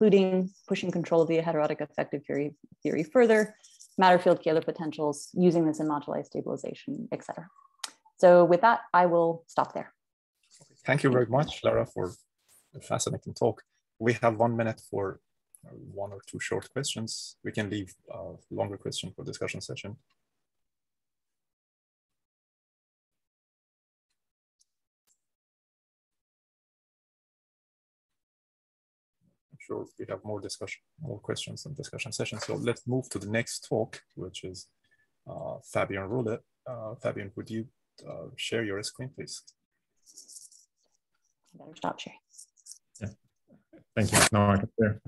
including pushing control via heterotic effective theory further, matter field scalar potentials, using this in moduli stabilization, etc. So with that, I will stop there. Thank you very much, Lara, for a fascinating talk. We have 1 minute for 1 or 2 short questions. We can leave a longer question for discussion session. I'm sure we have more questions and discussion sessions. So let's move to the next talk, which is Fabian Ruehle. Fabian, would you share your screen, please? I better stop sharing. Yeah. Thank you. No, I can share.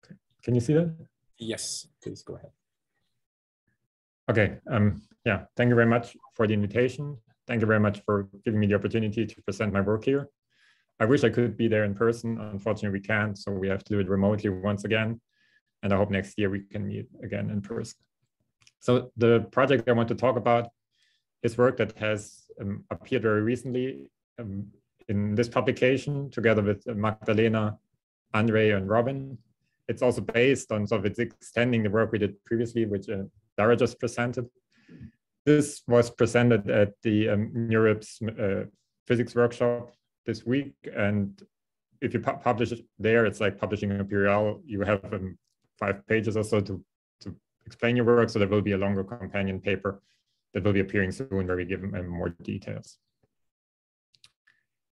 Okay. Can you see that? Yes, please go ahead. Okay. Yeah. Thank you very much for the invitation. Thank you very much for giving me the opportunity to present my work here. I wish I could be there in person. Unfortunately, we can't, so we have to do it remotely once again. And I hope next year we can meet again in person. So the project I want to talk about is work that has appeared very recently in this publication together with Magdalena, Andre, and Robin. It's also based on, so it's extending the work we did previously, which Lara just presented. This was presented at the NeurIPS physics workshop this week. And if you publish it there, it's like publishing a periodical. You have 5 pages or so to explain your work. So there will be a longer companion paper that will be appearing soon where we give more details.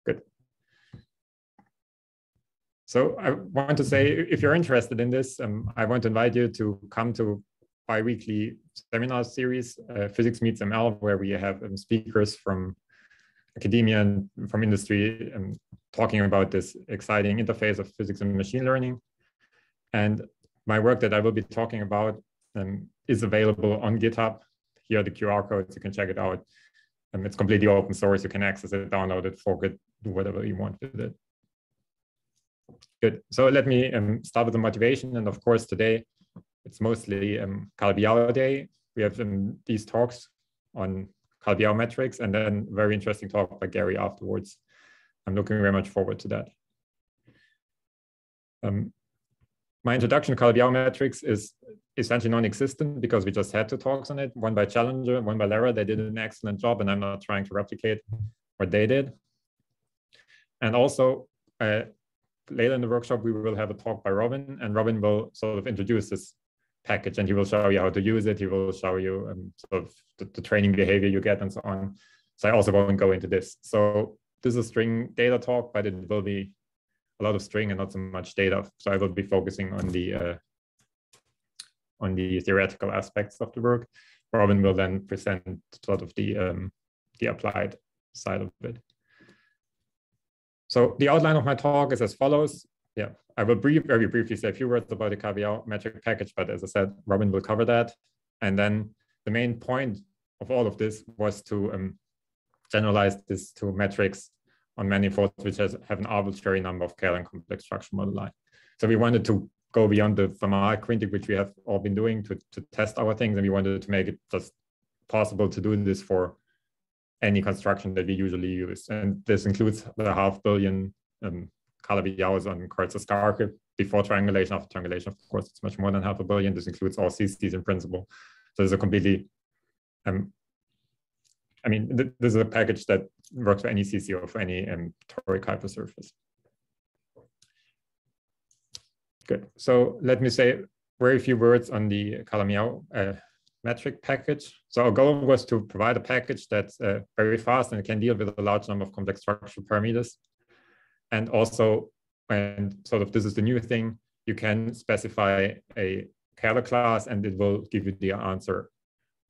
Good. So I want to say, if you're interested in this, I want to invite you to come to bi-weekly seminar series, Physics Meets ML, where we have speakers from academia and from industry talking about this exciting interface of physics and machine learning. And my work that I will be talking about is available on GitHub. Here are the QR codes, you can check it out. It's completely open source, you can access it, download it, fork it, do whatever you want with it. Good, so let me start with the motivation. And of course, today, it's mostly Calabi-Yau Day. We have these talks on Calabi-Yau metrics, and then very interesting talk by Gary afterwards. I'm looking very much forward to that. My introduction to Calabi-Yau metrics is essentially non-existent because we just had 2 talks on it, one by Challenger, one by Lara. They did an excellent job, and I'm not trying to replicate what they did. And also, later in the workshop, we will have a talk by Robin, and Robin will sort of introduce this package, and he will show you how to use it. He will show you sort of the training behavior you get and so on. So I also won't go into this. So this is a string data talk, but it will be a lot of string and not so much data. So I will be focusing on the theoretical aspects of the work. Robin will then present sort of the applied side of it. So the outline of my talk is as follows. Yeah, I will very briefly say a few words about the Calabi-Yau metric package, but as I said, Robin will cover that. And then the main point of all of this was to generalize this to metrics on manifolds which have an arbitrary number of Kähler and complex structure moduli. So we wanted to go beyond the Fermat quintic, which we have all been doing to test our things, and we wanted to make it just possible to do this for any construction that we usually use. And this includes the 500 million Calabi-Yaus on Kurzgesagt before triangulation. After triangulation, of course, it's much more than 500 million. This includes all CICYs in principle. So it's a completely, I mean, this is a package that works for any CC or for any toric hypersurface. Good. So let me say very few words on the Calabi-Yau metric package. So our goal was to provide a package that's very fast and can deal with a large number of complex structural parameters. And also, and sort of this is the new thing, you can specify a Kähler class and it will give you the answer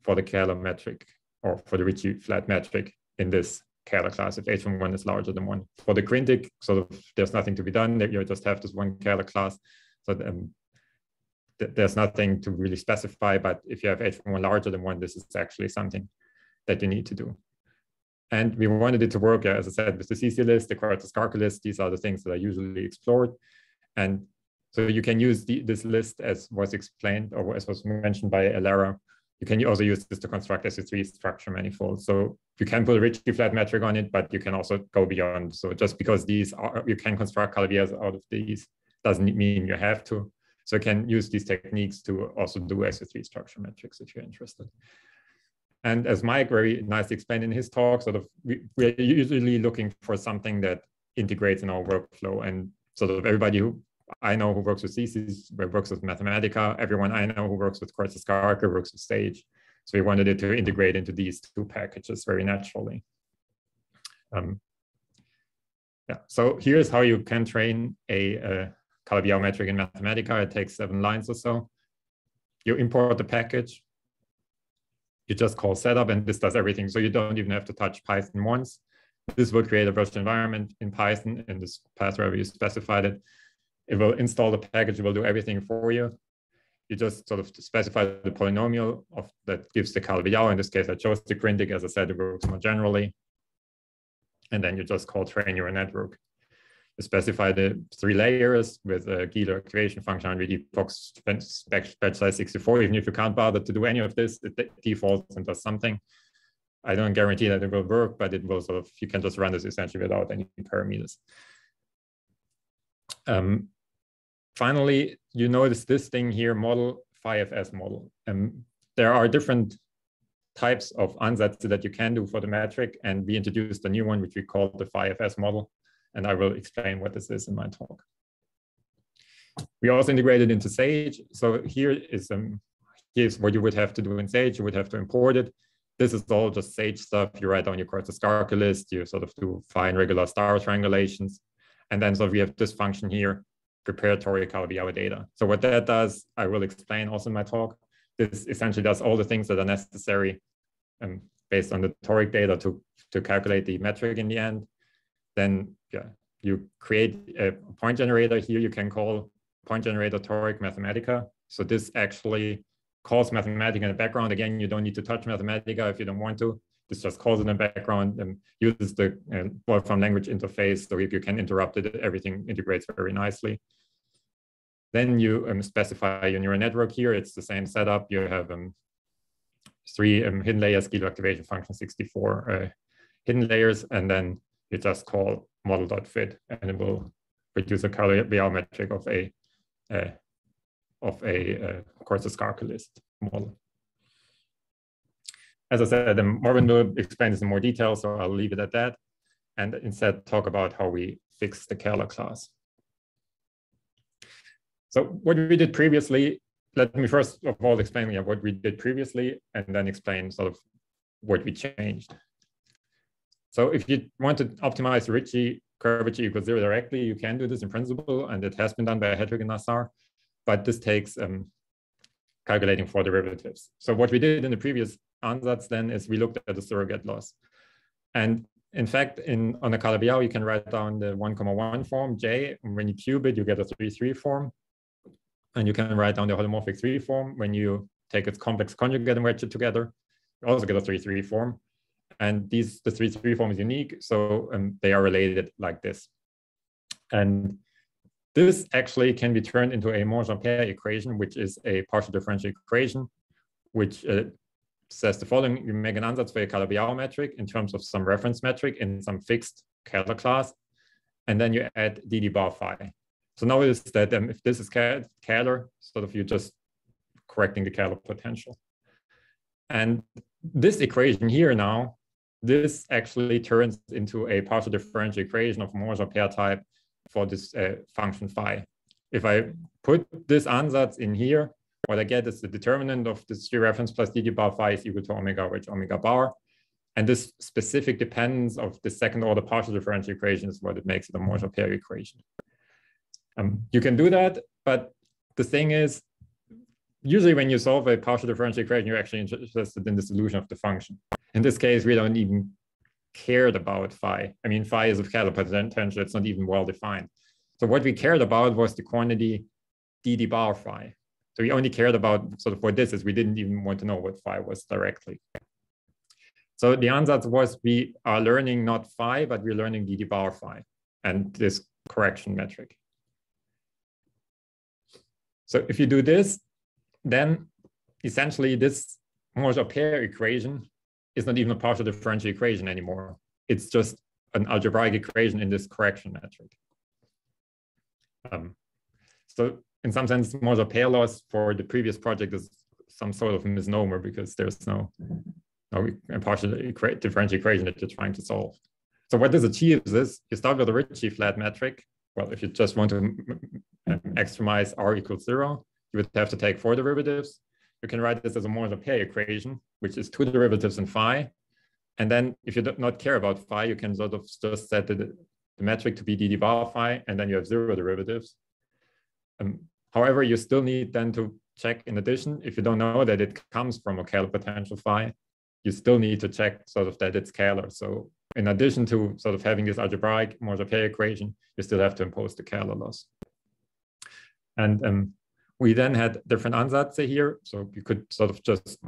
for the Kähler metric or for the Ricci flat metric in this Kähler class if h from 1 is larger than 1. For the quintic, sort of there's nothing to be done. You just have this one Kähler class. So there's nothing to really specify, but if you have h from 1 larger than 1, this is actually something that you need to do. And we wanted it to work, as I said, with the CC list, the Kurzgesagt list. These are the things that are usually explored. And so you can use this list as was explained or as was mentioned by Lara You can also use this to construct SU3 structure manifolds. So you can put a Ritchie flat metric on it, but you can also go beyond. So just because these are, you can construct Calabi-Yars out of these, doesn't mean you have to. So you can use these techniques to also do SU3 structure metrics if you're interested. And as Mike very nicely explained in his talk, sort of we're usually looking for something that integrates in our workflow. And sort of everybody who I know who works with CICYs, works with Mathematica, everyone I know who works with Quartz-Scarker works with Sage. So we wanted it to integrate into these two packages very naturally. Yeah, so here's how you can train a Calabi-Yau metric in Mathematica. It takes 7 lines or so. You import the package. You just call setup, and this does everything. So you don't even have to touch Python once. This will create a virtual environment in Python in this path wherever you specified it. It will install the package. It will do everything for you. You just sort of specify the polynomial that gives the Calabi-Yau. In this case, I chose the Grindic. As I said, it works more generally. And then you just call train neural network. You specify the 3 layers with a Gieler activation function and epochs batch size 64. Even if you can't bother to do any of this, it defaults and does something. I don't guarantee that it will work, but it will sort of, you can just run this essentially without any parameters. Finally, you notice this thing here, model phi-fs model. There are different types of ansätze that you can do for the metric, and we introduced a new one, which we call the phi-fs model, and I will explain what this is in my talk. We also integrated into Sage. So here's what you would have to do in Sage. You would have to import it. This is all just Sage stuff. You write down your Quartz-Scarker list. You sort of do fine regular star triangulations. And then so we have this function here, prepare toric Calabi-Yau data. So what that does, I will explain also in my talk. This essentially does all the things that are necessary based on the toric data to calculate the metric in the end. Then you create a point generator. Here you can call point generator toric Mathematica. So this actually calls Mathematica in the background. Again, you don't need to touch Mathematica if you don't want to. This just calls it in the background and uses the Wolfram language interface. So if you can interrupt it, everything integrates very nicely. Then you specify your neural network here. It's the same setup. You have 3 hidden layers, Gieler activation function 64 hidden layers, and then you just call model.fit, and it will produce a Calabi-Yau metric of a Quartz-Scarker list model. As I said, Marvin will explain this in more detail, so I'll leave it at that, and instead talk about how we fix the Kerler class. So what we did previously, let me first of all explain what we did previously, and then explain sort of what we changed. So if you want to optimize Ritchie curvature equals 0 directly, you can do this in principle, and it has been done by Hedrick and Nassar, but this takes calculating for derivatives. So what we did in the previous ansatz then is we looked at the surrogate loss. And in fact, on a Calabi-Yau, you can write down the 1,1 form, J, and when you cube it, you get a 3,3 form. And you can write down the holomorphic 3 form. When you take its complex conjugate and wedge it together, you also get a 3,3 form. And the 3,3 form is unique, so they are related like this. And this actually can be turned into a Monge-Ampere equation, which is a partial differential equation, which says the following: you make an ansatz for a Calabi-Yau metric in terms of some reference metric in some fixed Kerler class, and then you add dd bar phi. So notice that if this is Kerler, sort of you're just correcting the Kerler potential. And this equation here now, this actually turns into a partial differential equation of Monge-Ampere type for this function phi. If I put this ansatz in here, what I get is the determinant of this reference plus dd bar phi is equal to omega, which omega bar. And this specific dependence of the second order partial differential equation is what it makes it a Monge-Ampere equation. You can do that, but the thing is, usually when you solve a partial differential equation, you're actually interested in the solution of the function. In this case, we don't even cared about phi. I mean, phi is a Kerler potential, it's not even well defined. So what we cared about was the quantity dd bar phi. So we only cared about sort of what this is. We didn't even want to know what phi was directly. So the ansatz was we are learning not phi, but we're learning dd bar phi and this correction metric. So if you do this, then essentially this Morse pair equation is not even a partial differential equation anymore. It's just an algebraic equation in this correction metric. So in some sense, Morse pair loss for the previous project is some sort of misnomer because there's no partial differential equation that you're trying to solve. So what this achieves is you start with a Ritchie flat metric. Well, if you just want to extremize R equals 0, you would have to take 4 derivatives. You can write this as a Morse pair equation, which is 2 derivatives in phi. And then if you do not care about phi, you can sort of just set the metric to be d bar phi, and then you have 0 derivatives. However, you still need then to check in addition, if you don't know that it comes from a scalar potential phi, you still need to check sort of that it's scalar. So in addition to sort of having this algebraic Morse pair equation, you still have to impose the scalar loss. And we then had different ansatz here. So you could sort of just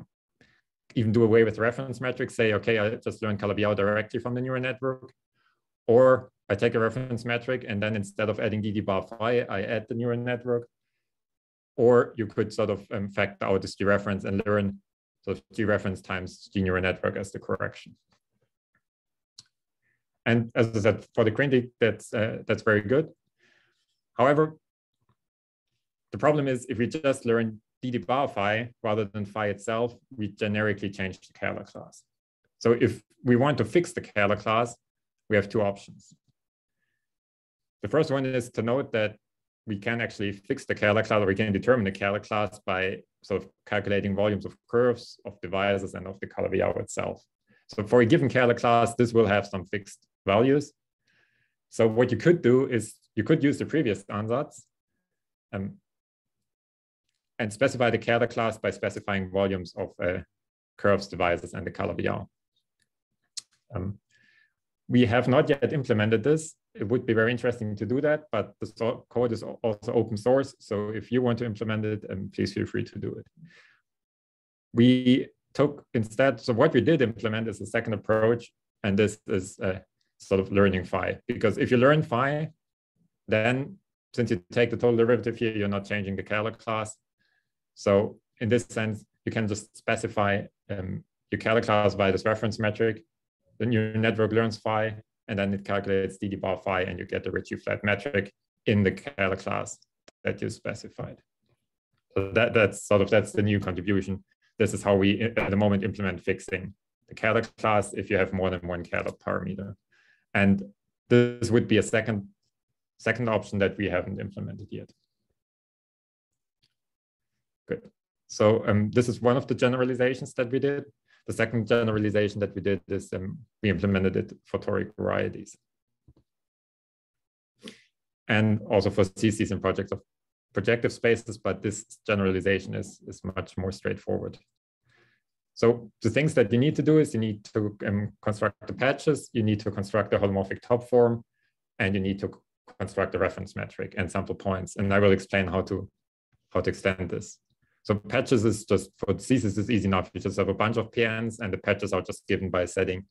even do away with reference metrics, say, okay, I just learn Calabi-Yau directly from the neural network. Or I take a reference metric and then instead of adding d bar phi, I add the neural network. Or you could sort of factor out this dereference and learn sort of dereference times g neural network as the correction. And as I said, for the quintic, that's very good. However, the problem is if we just learn d bar phi rather than phi itself, we generically change the scalar class. So if we want to fix the scalar class, we have 2 options. The first one is to note that we can actually fix the scalar class, or we can determine the scalar class by sort of calculating volumes of curves, of devices, and of the Calabi-Yau itself. So for a given scalar class, this will have some fixed values. So what you could do is you could use the previous ansatz and specify the scalar class by specifying volumes of curves, devices, and the Calabi-Yau. We have not yet implemented this. It would be very interesting to do that, but the code is also open source. So if you want to implement it, please feel free to do it. We took instead, so what we did implement is a second approach, and this is sort of learning phi. Because if you learn phi, then since you take the total derivative here, you're not changing the scalar class. So in this sense, you can just specify your scalar class by this reference metric. Then your network learns phi, and then it calculates d bar phi, and you get the Ritchie flat metric in the scalar class that you specified. So that's the new contribution. This is how we at the moment implement fixing the scalar class if you have more than one scalar parameter. And this would be a second option that we haven't implemented yet. Good. So this is one of the generalizations that we did. The second generalization that we did is we implemented it for toric varieties. And also for CICYs in projects of projective spaces, but this generalization is much more straightforward. So the things that you need to do is you need to construct the patches, you need to construct the holomorphic top form, and you need to construct the reference metric and sample points. And I will explain how to extend this. So patches is just, for CICYs is easy enough. You just have a bunch of PNs, and the patches are just given by setting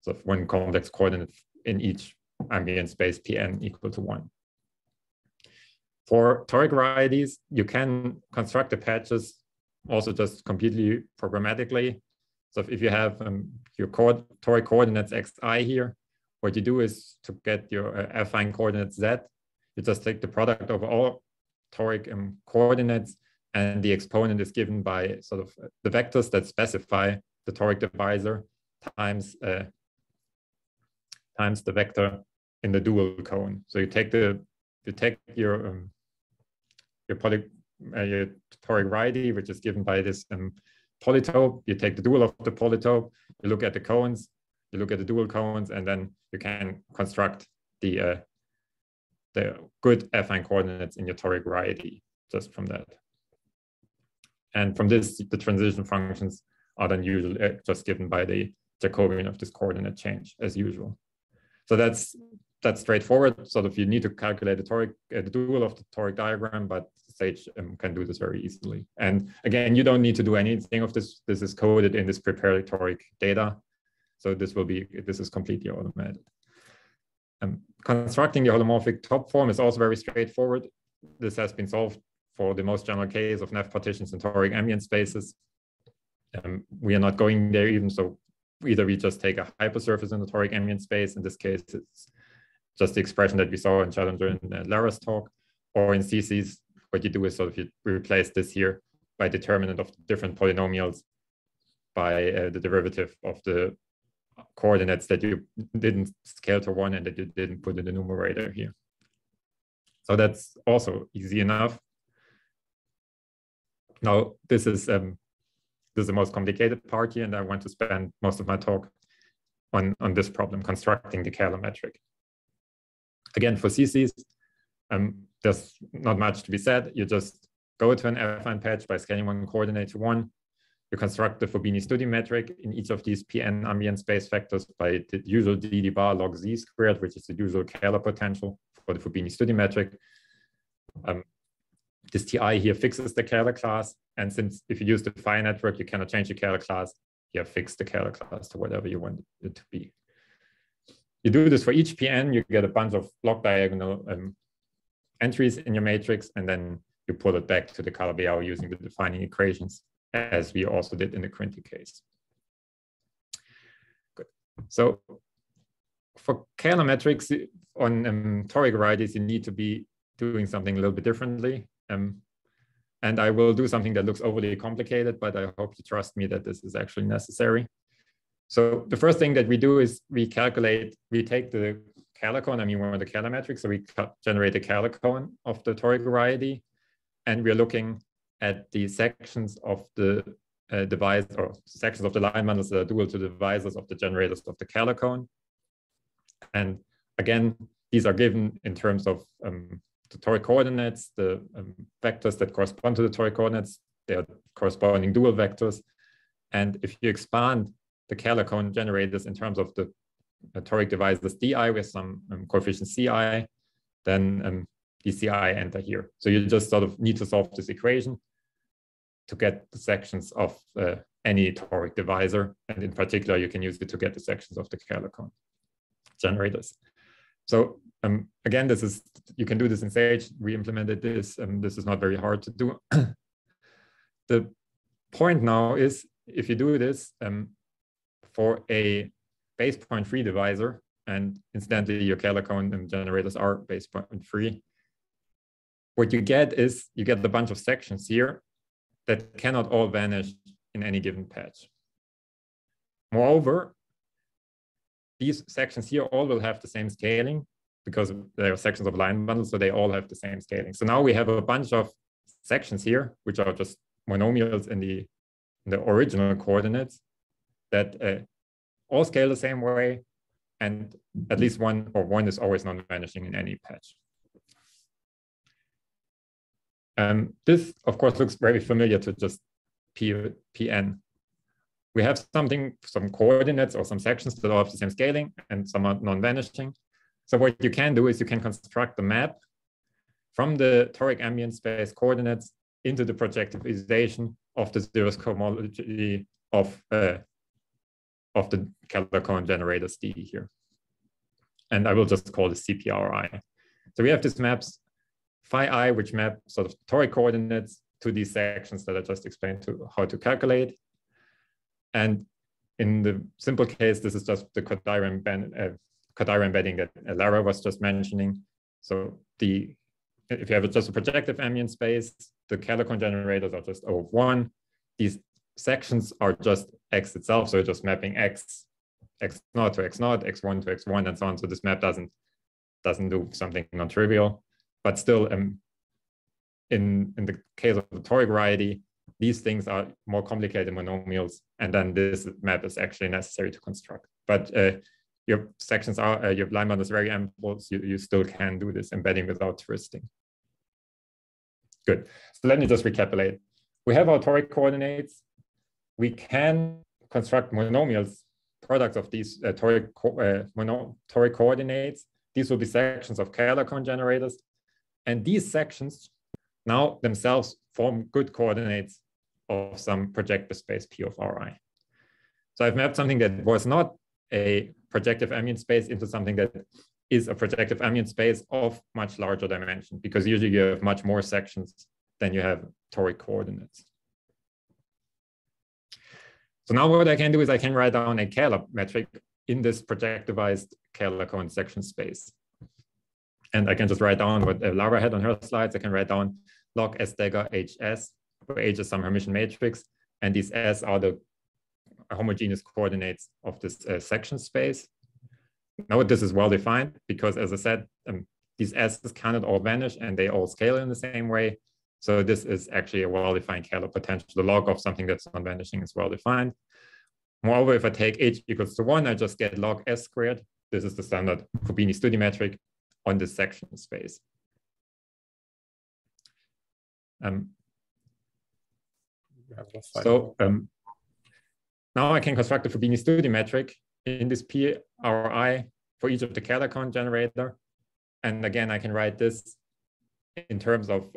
sort of one complex coordinate in each ambient space PN equal to 1. For toric varieties, you can construct the patches also just completely programmatically. So if you have your toric coordinates xi here, what you do is to get your affine coordinates z, you just take the product of all toric coordinates, and the exponent is given by sort of the vectors that specify the toric divisor times the vector in the dual cone. So you take your toric variety, which is given by this polytope. You take the dual of the polytope, you look at the cones, you look at the dual cones, and then you can construct the good affine coordinates in your toric variety just from that. And from this, the transition functions are then usually just given by the Jacobian of this coordinate change as usual. So that's straightforward. Sort of you need to calculate the dual of the toric diagram, but Sage can do this very easily. And again, you don't need to do anything of this. This is coded in this prepared toric data. So this is completely automated. Constructing the holomorphic top form is also very straightforward. This has been solved for the most general case of nav partitions in toric ambient spaces. we are not going there even. So either we just take a hypersurface in the toric ambient space. In this case, it's just the expression that we saw in Challenger and Lara's talk, or in CICYs, what you do is sort of you replace this here by determinant of different polynomials by the derivative of the coordinates that you didn't scale to 1 and that you didn't put in the numerator here. So that's also easy enough. Now, this is the most complicated part here, and I want to spend most of my talk on this problem, constructing the Kähler metric. Again, for CICYs, there's not much to be said. You just go to an affine patch by scaling one coordinate to 1. You construct the Fubini-Studi metric in each of these Pn ambient space vectors by the usual dd bar log z squared, which is the usual Kähler potential for the Fubini-Studi metric. This Ti here fixes the Kähler class. And since if you use the phi network, you cannot change the Kähler class, you have fixed the Kähler class to whatever you want it to be. You do this for each Pn, you get a bunch of log diagonal entries in your matrix, and then you pull it back to the Calabi-Yau using the defining equations, as we also did in the Quinty case. Good. So for Kähler metrics on toric varieties, you need to be doing something a little bit differently. And I will do something that looks overly complicated, but I hope you trust me that this is actually necessary. So the first thing that we do is we take the Kähler cone, we want the Kähler metric, so we generate a Kähler cone of the toric variety, and we're looking at the sections of the device, or sections of the line bundles that are dual to the divisors of the generators of the Kähler cone. And again, these are given in terms of the toric coordinates, the vectors that correspond to the toric coordinates, they are corresponding dual vectors. And if you expand the Kähler cone generators in terms of the toric divisors di with some coefficient ci, then the ci enter here. So you just sort of need to solve this equation to get the sections of any toric divisor. And in particular, you can use it to get the sections of the Kähler cone generators. So again, you can do this in Sage. We implemented this, and this is not very hard to do. The point now is, if you do this for a base point free divisor, and incidentally, your Kähler cone generators are base point free, what you get is you get a bunch of sections here that cannot all vanish in any given patch. Moreover, these sections here all will have the same scaling because they are sections of line bundles, so they all have the same scaling. So now we have a bunch of sections here, which are just monomials in the original coordinates that all scale the same way, and at least one is always non-vanishing in any patch. This, of course, looks very familiar to just Pn. We have some coordinates or some sections that all have the same scaling and some are non-vanishing. So what you can do is you can construct the map from the toric ambient space coordinates into the projectivization of the zeros cohomology of the Kähler cone generators D here. And I will just call this CPRI. So we have these maps phi I, which map sort of toric coordinates to these sections that I just explained to how to calculate. And in the simple case, this is just the Kodaira embedding that Lara was just mentioning. So if you have just a projective ambient space, the Kähler cone generators are just O of 1. These sections are just X itself. So just mapping X naught to X naught, X1 to X1, and so on. So this map doesn't do something non-trivial. But still, in the case of the toric variety, these things are more complicated monomials, and then this map is actually necessary to construct. But your sections are, your line bundle is very ample, so you still can do this embedding without twisting. Good. So let me just recapitulate. We have our toric coordinates. We can construct monomials, products of these toric coordinates. These will be sections of Kähler cone generators. And these sections now themselves form good coordinates of some projective space P of Ri. So I've mapped something that was not a projective ambient space into something that is a projective ambient space of much larger dimension, because usually you have much more sections than you have toric coordinates. So now what I can do is I can write down a Kähler metric in this projectivized Kähler cone section space. And I can just write down what Laura had on her slides. I can write down log S dagger HS, where H is some Hermitian matrix, and these S are the homogeneous coordinates of this section space. Now this is well defined because, as I said, these S's cannot all vanish and they all scale in the same way. So this is actually a well-defined Kähler potential. The log of something that's non-vanishing is well-defined. Moreover, if I take H equals to 1, I just get log S squared. This is the standard Fubini-Studi metric on this section space. Now I can construct a Fubini-Studi metric in this PRI for each of the Kähler cone generator. And again, I can write this in terms of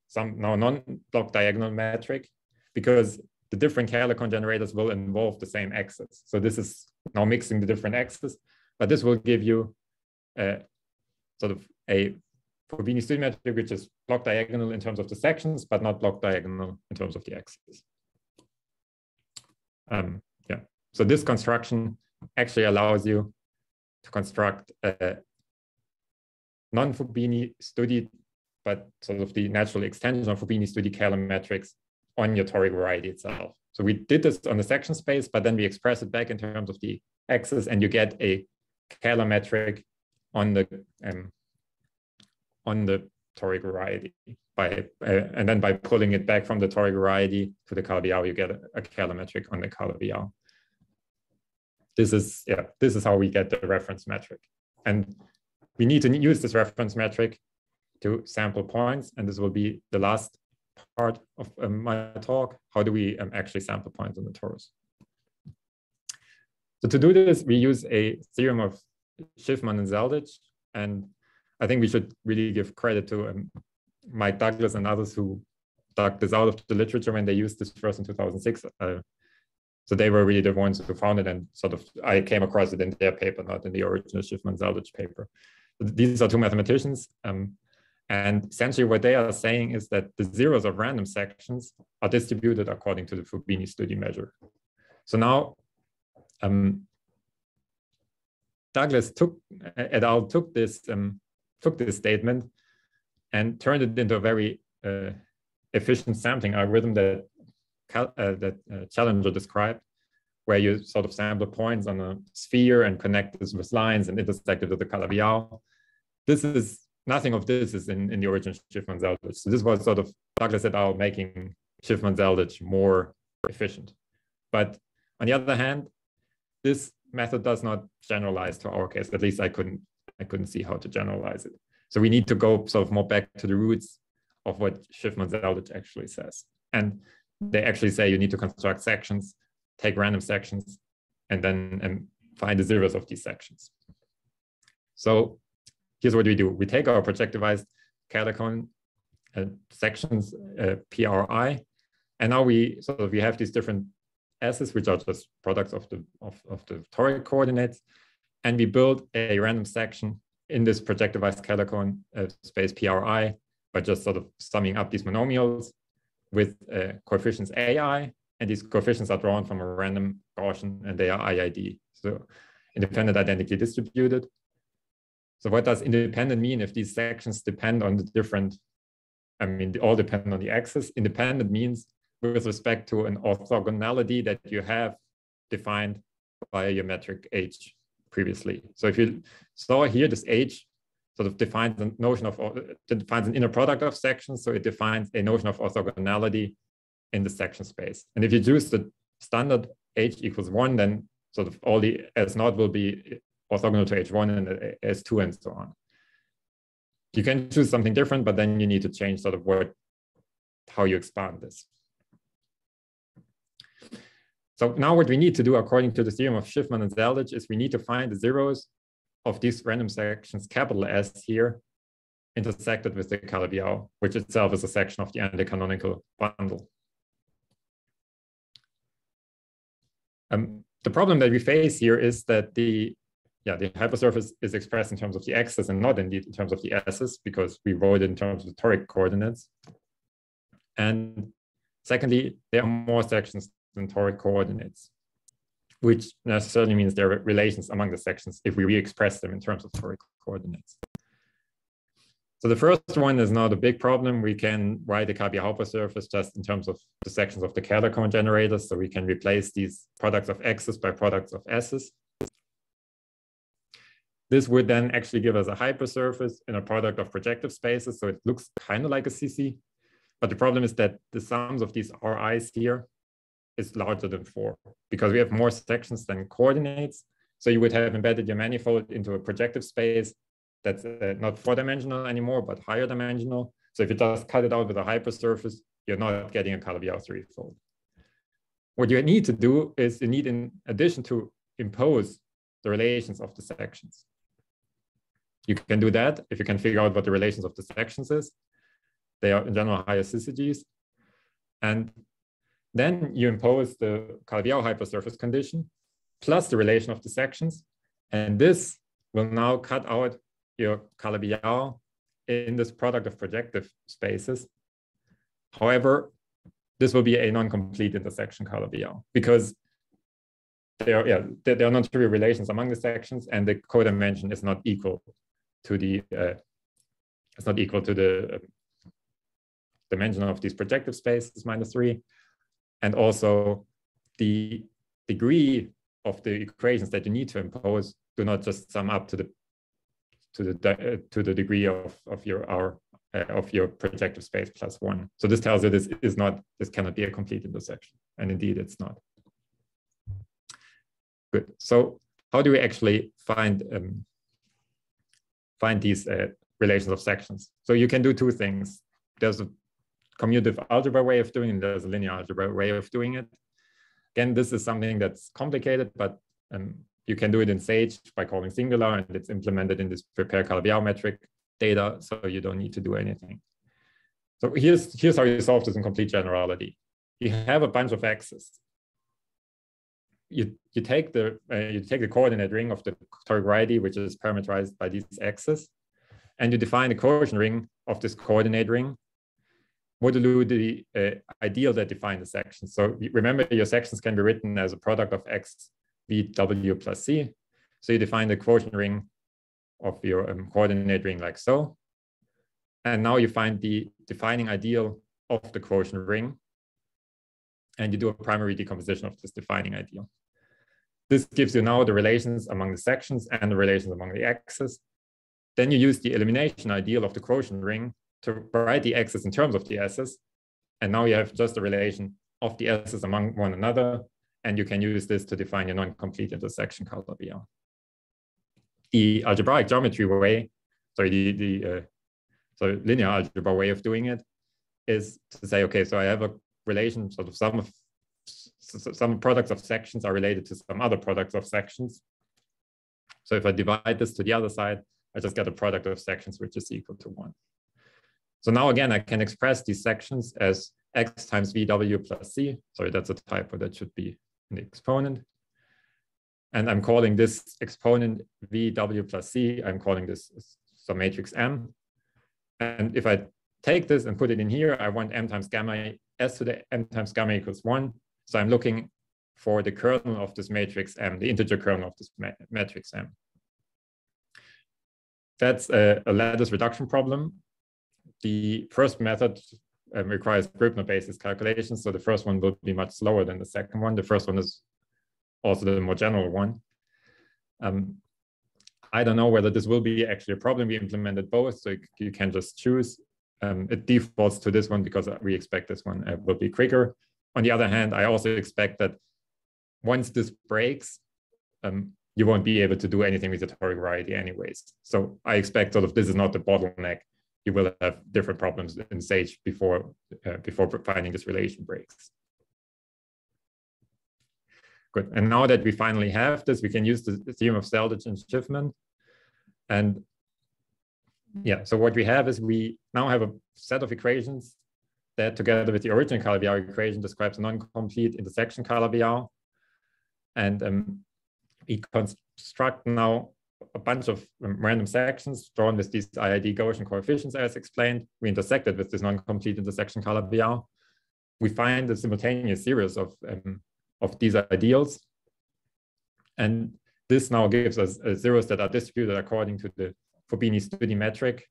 some non-block diagonal metric, because the different Kähler cone generators will involve the same axis. So this is now mixing the different axes, but this will give you sort of a Fubini-Studi metric, which is block diagonal in terms of the sections, but not block diagonal in terms of the axes. Yeah. So this construction actually allows you to construct a non-Fubini-Studi, but sort of the natural extension of Fubini-Studi Kähler metrics on your toric variety itself. So we did this on the section space, but then we express it back in terms of the axis, and you get a Kähler metric on the toric variety. And then by pulling it back from the toric variety to the Calabi-Yau, you get a Kähler metric on the Calabi-Yau. This is how we get the reference metric. And we need to use this reference metric to sample points. And this will be the last part of my talk. How do we actually sample points on the torus? So to do this, we use a theorem of Schiffmann and Zeldich. And I think we should really give credit to Mike Douglas and others who dug this out of the literature when they used this first in 2006. So they were really the ones who found it, and sort of I came across it in their paper, not in the original Schiffmann-Zeldich paper. These are two mathematicians. And essentially what they are saying is that the zeros of random sections are distributed according to the Fubini-Studi measure. So now Douglas et al. took this statement and turned it into a very efficient sampling algorithm that Challenger described, where you sort of sample points on a sphere and connect this with lines and intersect it with the Calabi-Yau. Nothing of this is in the original Schiffmann-Zeldich. So this was sort of Douglas et al. Making Schiffmann-Zeldich more efficient. But on the other hand, this method does not generalize to our case. At least I couldn't see how to generalize it. So we need to go sort of more back to the roots of what Schiffmann-Zeldich actually says. And they actually say you need to construct sections, take random sections, and then find the zeros of these sections. So here's what we do. We take our projectivized Kähler cone sections, PRI, and now we have these different S's, which are just products of the toric coordinates, and we build a random section in this projectivized Kähler cone space PRI by just sort of summing up these monomials with coefficients AI, and these coefficients are drawn from a random Gaussian, and they are IID, so independent identically distributed. So what does independent mean if these sections depend on the different, they all depend on the axis? Independent means with respect to an orthogonality that you have defined by your metric H previously. So if you saw here, this H sort of defines a notion of, defines an inner product of sections. So it defines a notion of orthogonality in the section space. And if you choose the standard H equals 1, then sort of all the S0 will be orthogonal to H1 and S2 and so on. You can choose something different, but then you need to change sort of how you expand this. So now what we need to do according to the theorem of Schiffmann and Zeldich is we need to find the zeros of these random sections, capital S here, intersected with the Calabi-Yau, which itself is a section of the anti-canonical bundle. The problem that we face here is that the hypersurface is expressed in terms of the x's and not indeed in terms of the s's, because we wrote it in terms of the toric coordinates. And secondly, there are more sections than toric coordinates, which necessarily means there are relations among the sections if we re-express them in terms of toric coordinates. So the first one is not a big problem. We can write a Calabi-Hopper surface just in terms of the sections of the Keller cone generators. So we can replace these products of X's by products of S's. This would then actually give us a hypersurface in a product of projective spaces. So it looks kind of like a CC. But the problem is that the sums of these RIs here is larger than 4 because we have more sections than coordinates. So you would have embedded your manifold into a projective space that's not 4-dimensional anymore, but higher dimensional. So if you just cut it out with a hypersurface, you're not getting a Calabi-Yau threefold. What you need to do is you need, in addition to impose the relations of the sections. You can do that if you can figure out what the relations of the sections is. They are in general higher CICYs. And then you impose the Calabi-Yau hypersurface condition plus the relation of the sections. And this will now cut out your Calabi-Yau in this product of projective spaces. However, this will be a non-complete intersection Calabi-Yau because there are not trivial relations among the sections, and the codimension is not equal to the dimension of these projective spaces -3, and also the degree of the equations that you need to impose do not just sum up to the degree of your projective space +1. So this tells you this cannot be a complete intersection, and indeed it's not. Good. So how do we actually find these relations of sections? So you can do two things. There's a commutative algebra way of doing it, and there's a linear algebra way of doing it. Again, this is something that's complicated, but you can do it in Sage by calling singular, and it's implemented in this prepare Calabi-Yau metric data, so you don't need to do anything. So here's how you solve this in complete generality. You have a bunch of x's. You take the coordinate ring of the toric variety, which is parameterized by these x's, and you define the quotient ring of this coordinate ring modulo the ideal that define the sections. So remember, your sections can be written as a product of x, v, w plus c. So you define the quotient ring of your coordinate ring like so. And now you find the defining ideal of the quotient ring, and you do a primary decomposition of this defining ideal. This gives you now the relations among the sections and the relations among the x's. Then you use the elimination ideal of the quotient ring to write the x's in terms of the s's. And now you have just a relation of the s's among one another. And you can use this to define your non-complete intersection Calabi-Yau. The algebraic geometry way, so linear algebra way of doing it is to say, okay, so I have a relation, sort of some products of sections are related to some other products of sections. So if I divide this to the other side, I just get a product of sections which is equal to 1. So now again, I can express these sections as x times vw plus c. Sorry, that's a typo, that should be in the exponent. And I'm calling this exponent vw plus c, I'm calling this some matrix M. And if I take this and put it in here, I want m times gamma s to the m times gamma equals 1. So I'm looking for the kernel of this matrix M, the integer kernel of this matrix M. That's a lattice reduction problem. The first method requires Grübner basis calculations. So the first one will be much slower than the second one. The first one is also the more general one. I don't know whether this will be actually a problem. We implemented both, so you can just choose. It defaults to this one because we expect this one will be quicker. On the other hand, I also expect that once this breaks, you won't be able to do anything with the toric variety anyways. So I expect sort of this is not the bottleneck. You will have different problems in Sage before finding this relation breaks. Good. And now that we finally have this, we can use the theorem of Zeldin and Schiffman. And yeah, so what we have is we now have a set of equations that together with the original Calabi-Yau equation describes a non-complete intersection Calabi-Yau. And we construct now a bunch of random sections drawn with these IID Gaussian coefficients as explained. We intersected with this non-complete intersection Calabi-Yau. we find a simultaneous series of these ideals. And this now gives us zeros that are distributed according to the Fubini-Studi metric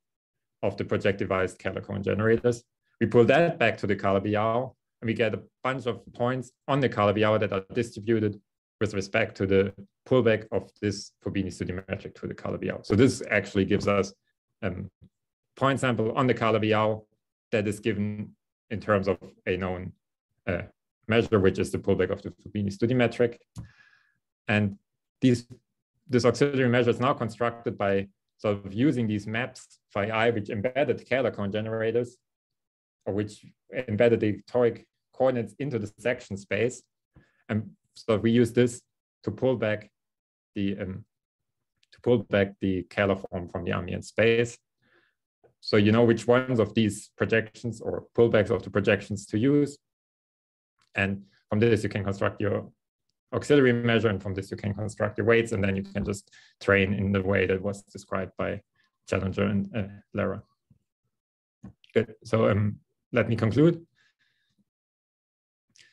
of the projectivized Kähler-Cohen generators. We pull that back to the Calabi-Yau, and we get a bunch of points on the Calabi-Yau that are distributed with respect to the pullback of this Fubini-Studi metric to the Calabi-Yau. So this actually gives us point sample on the Calabi-Yau that is given in terms of a known measure, which is the pullback of the Fubini-Studi metric. And this auxiliary measure is now constructed by sort of using these maps phi I, which embedded Kähler-Cohen generators, or which embedded the toric coordinates into the section space. And so we use this to pull back the Kähler form from the ambient space. So you know which ones of these projections or pullbacks of the projections to use. And from this, you can construct your auxiliary measure, and from this, you can construct your weights, and then you can just train in the way that was described by Challenger and Lara. Good. So let me conclude.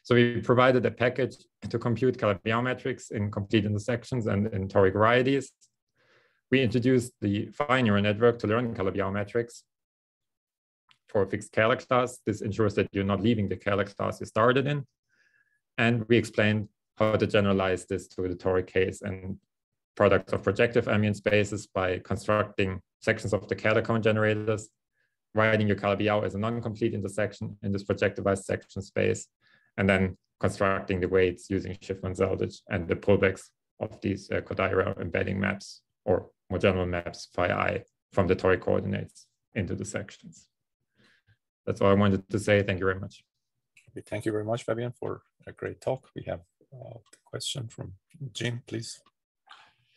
So we provided a package to compute Calabi-Yau metrics in complete intersections and in toric varieties. We introduced the phi neural network to learn Calabi-Yau metrics for a fixed Kähler class. This ensures that you're not leaving the Kähler class you started in. And we explained how to generalize this to the toric case and products of projective ambient spaces by constructing sections of the Kähler-Cohen generators, writing your Calabi-Yau as a non-complete intersection in this projectivized section space, and then constructing the weights using Schiffman-Zeldich and the pullbacks of these Kodaira embedding maps, or more general maps phi I, from the toric coordinates into the sections. That's all I wanted to say. Thank you very much. Thank you very much, Fabian, for a great talk. We have a question from Jim, please.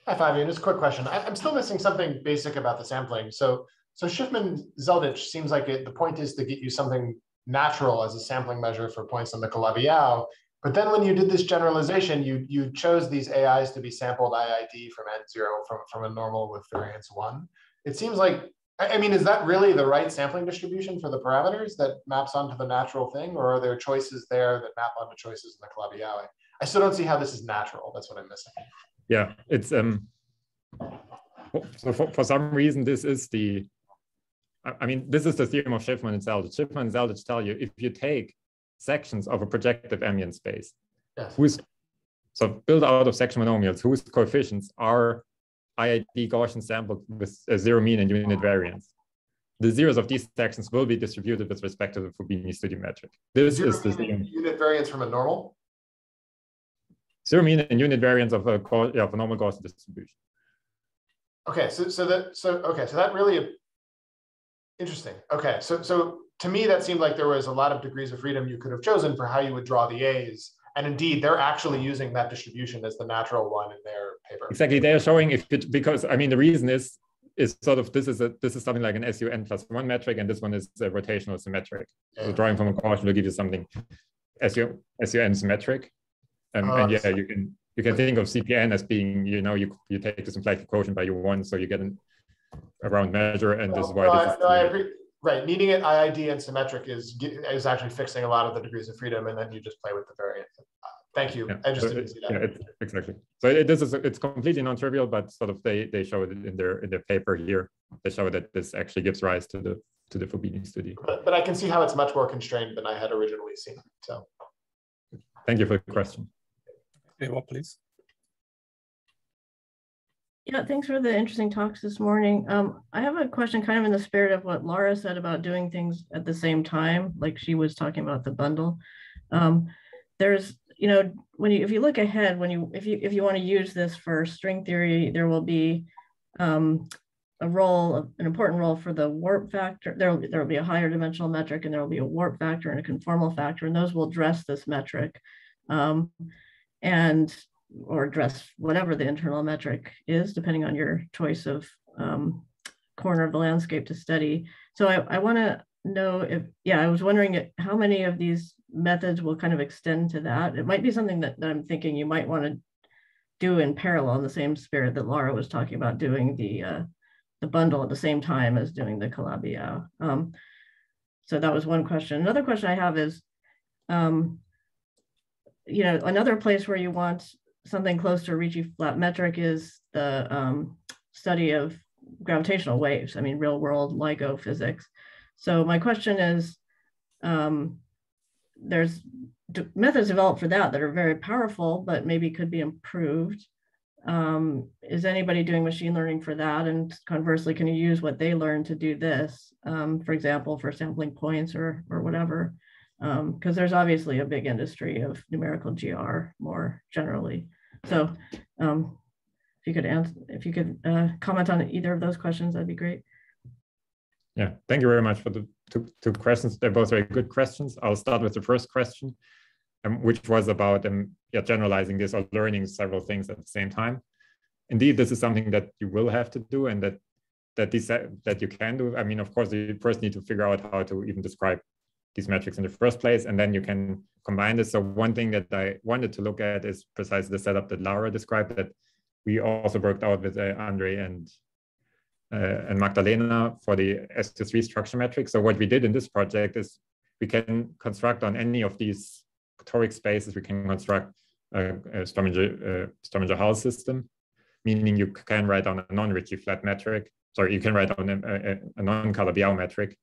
Hi, Fabian. Just a quick question. I'm still missing something basic about the sampling. So Schiffman-Zeldich seems like the point is to get you something natural as a sampling measure for points on the Calabi-Yau. But then when you did this generalization, you chose these AIs to be sampled IID from N0 from a normal with variance 1. It seems like, I mean, is that really the right sampling distribution for the parameters that maps onto the natural thing? Or are there choices there that map onto choices in the Calabi-Yau? I still don't see how this is natural. That's what I'm missing. Yeah, it's so for some reason, this is the, I mean, this is the theorem of Schiffman and Zeldich. Schiffman and Zeldich tell you if you take sections of a projective ambient space, yes, so built out of section monomials, whose coefficients are IID Gaussian sampled with a zero mean and unit variance, the zeros of these sections will be distributed with respect to the Fubini-Studi metric. This is the theorem. Unit variance from a normal? Zero mean and unit variance of a normal Gaussian distribution. Okay, so that really interesting. Okay, so to me that seemed like there was a lot of degrees of freedom you could have chosen for how you would draw the A's, and indeed they're actually using that distribution as the natural one in their paper. Exactly, they are showing if it, because I mean the reason is sort of this is something like an SUN+1 metric, and this one is a rotational symmetric. Yeah. So drawing from a Gaussian will give you something SUN symmetric. And yeah, you can think of CPN as being, you know, you take this implied quotient by U1, so you get a round measure, and this is why I agree. Right, needing it IID and symmetric is actually fixing a lot of the degrees of freedom, and then you just play with the variant. Thank you. Yeah. I just didn't see that. Yeah, exactly. So it's completely non-trivial, but sort of they show it in their paper here. They show that this actually gives rise to the Fubini-Studi. But I can see how it's much more constrained than I had originally seen. So thank you for the question. Eva, please. Yeah, thanks for the interesting talks this morning. I have a question kind of in the spirit of what Lara said about doing things at the same time, like she was talking about the bundle. There's, you know, if you look ahead, if you want to use this for string theory, there will be an important role for the warp factor. There will be a higher dimensional metric, and there will be a warp factor and a conformal factor, and those will address this metric. Or address whatever the internal metric is, depending on your choice of corner of the landscape to study. So I want to know if, I was wondering how many of these methods will kind of extend to that. It might be something that I'm thinking you might want to do in parallel in the same spirit that Lara was talking about, doing the bundle at the same time as doing the Calabi-Yau. So that was one question. Another question I have is, you know, another place where you want something close to a Ricci flat metric is the study of gravitational waves. I mean, real world LIGO physics. So my question is, there's methods developed for that are very powerful, but maybe could be improved. Is anybody doing machine learning for that? And conversely, can you use what they learned to do this, for example, for sampling points or whatever? Because there's obviously a big industry of numerical GR more generally. So if you could answer, if you could comment on either of those questions, that'd be great. Yeah, thank you very much for the two questions. They're both very good questions. I'll start with the first question, which was about generalizing this or learning several things at the same time. Indeed, this is something that you will have to do, and that you can do. I mean, of course, you first need to figure out how to even describe these metrics in the first place, and then you can combine this. So one thing that I wanted to look at is precisely the setup that Laura described, that we also worked out with Andre and Magdalena for the S23 structure metric. So what we did in this project is we can construct on any of these toric spaces, we can construct a Strominger-Hull system, meaning you can write on a non-Ricci flat metric. Sorry, you can write on a non-Calabi-Yau metric,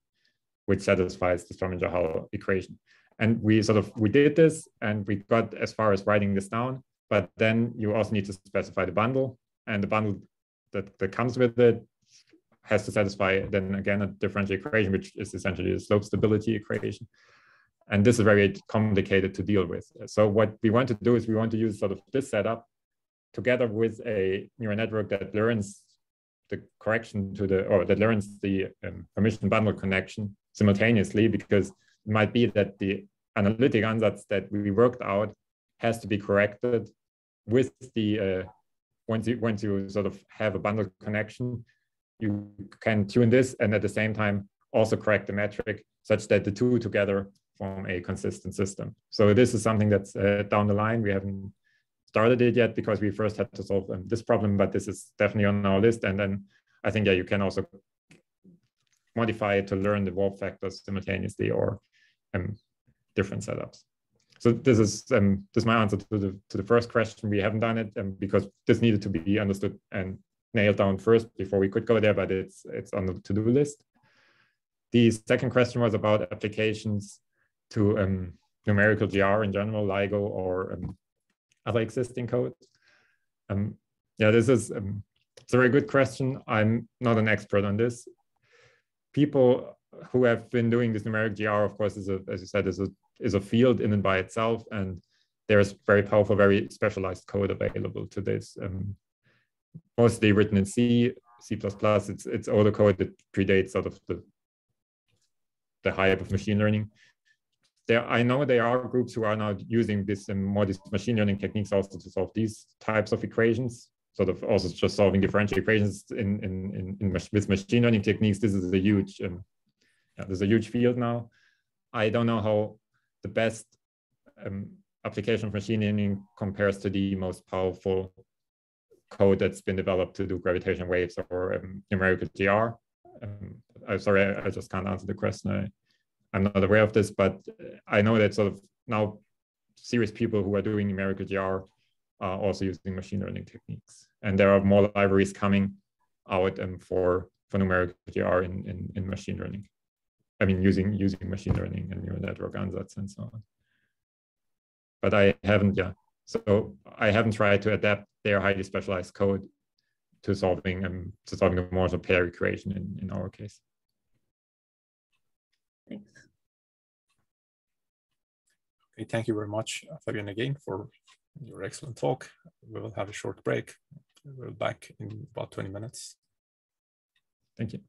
which satisfies the Strominger-Hull equation. And we did this, and we got as far as writing this down, but then you also need to specify the bundle, and the bundle that comes with it has to satisfy then again a differential equation, which is essentially a slope stability equation. And this is very complicated to deal with. So what we want to do is we want to use sort of this setup together with a neural network that learns the correction to the, or that learns the permission bundle connection simultaneously, because it might be that the analytic ansatz that we worked out has to be corrected with the, once you sort of have a bundle connection, you can tune this and at the same time also correct the metric such that the two together form a consistent system. So this is something that's down the line. We haven't started it yet because we first had to solve this problem, but this is definitely on our list. And then I think, yeah, you can also modify it to learn the warp factors simultaneously or different setups. So this is my answer to the first question. We haven't done it because this needed to be understood and nailed down first before we could go there, but it's on the to-do list. The second question was about applications to numerical GR in general, LIGO, or other existing codes. Yeah, this is it's a very good question. I'm not an expert on this. People who have been doing this numeric GR, of course, as you said, is a field in and by itself, and there's very powerful, very specialized code available to this. Mostly written in C++. It's older code that predates sort of the hype of machine learning. I know there are groups who are now using this more these machine learning techniques also to solve these types of equations, sort of also just solving differential equations with machine learning techniques. This is a huge, there's a huge field now. I don't know how the best application of machine learning compares to the most powerful code that's been developed to do gravitational waves or numerical GR. I'm sorry, I just can't answer the question. I'm not aware of this, but I know that sort of now serious people who are doing numerical GR are also using machine learning techniques. And there are more libraries coming out for numerical GR in machine learning. I mean, using machine learning and neural network ansatz and so on. But I haven't, so I haven't tried to adapt their highly specialized code to solving the Morse pair equation in our case. Thanks. Okay, thank you very much, Fabian, again for your excellent talk. We will have a short break. We'll be back in about 20 minutes. Thank you.